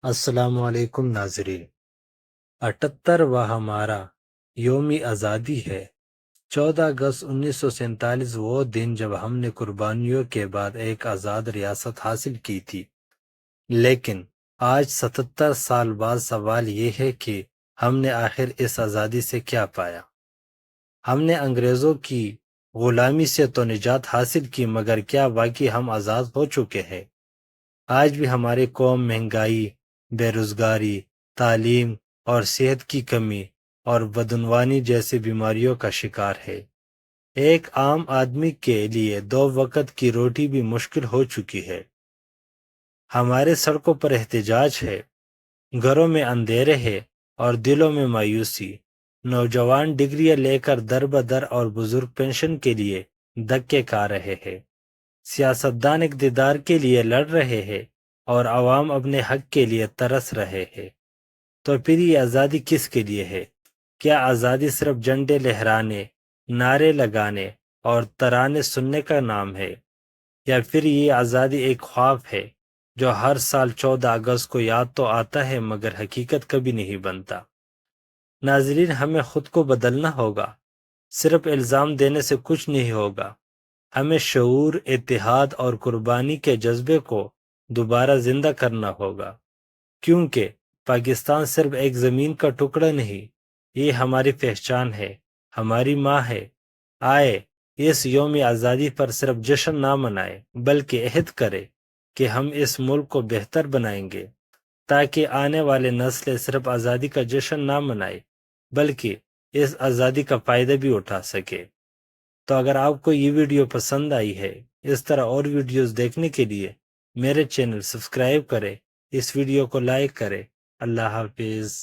السلام علیکم ناظرین۔ 78واں ہمارا یوم آزادی ہے۔ 14 اگست 1947 وہ دن جب ہم نے قربانیوں کے بعد ایک آزاد ریاست حاصل کی تھی، لیکن آج 77 سال بعد سوال یہ ہے کہ ہم نے آخر اس آزادی سے کیا پایا؟ ہم نے انگریزوں کی غلامی سے تو نجات حاصل کی، مگر کیا واقعی ہم آزاد ہو چکے ہیں؟ آج بھی ہماری قوم مہنگائی، بے روزگاری، تعلیم اور صحت کی کمی اور بدعنوانی جیسی بیماریوں کا شکار ہے۔ ایک عام آدمی کے لیے 2 وقت کی روٹی بھی مشکل ہو چکی ہے۔ ہمارے سڑکوں پر احتجاج ہے، گھروں میں اندھیرے ہے اور دلوں میں مایوسی۔ نوجوان ڈگریاں لے کر در بدر اور بزرگ پینشن کے لیے دھکے کھا رہے ہیں۔ سیاستدان اقتدار کے لیے لڑ رہے ہیں اور عوام اپنے حق کے لیے ترس رہے ہیں۔ تو پھر یہ آزادی کس کے لیے ہے؟ کیا آزادی صرف جھنڈے لہرانے، نعرے لگانے اور ترانے سننے کا نام ہے، یا پھر یہ آزادی ایک خواب ہے جو ہر سال 14 اگست کو یاد تو آتا ہے مگر حقیقت کبھی نہیں بنتا؟ ناظرین، ہمیں خود کو بدلنا ہوگا۔ صرف الزام دینے سے کچھ نہیں ہوگا۔ ہمیں شعور، اتحاد اور قربانی کے جذبے کو دوبارہ زندہ کرنا ہوگا، کیونکہ پاکستان صرف ایک زمین کا ٹکڑا نہیں، یہ ہماری پہچان ہے، ہماری ماں ہے۔ آئے اس یوم آزادی پر صرف جشن نہ منائے، بلکہ عہد کرے کہ ہم اس ملک کو بہتر بنائیں گے، تاکہ آنے والے نسلیں صرف آزادی کا جشن نہ منائے بلکہ اس آزادی کا فائدہ بھی اٹھا سکے۔ تو اگر آپ کو یہ ویڈیو پسند آئی ہے، اس طرح اور ویڈیوز دیکھنے کے لیے میرے چینل سبسکرائب کریں، اس ویڈیو کو لائک کریں۔ اللہ حافظ۔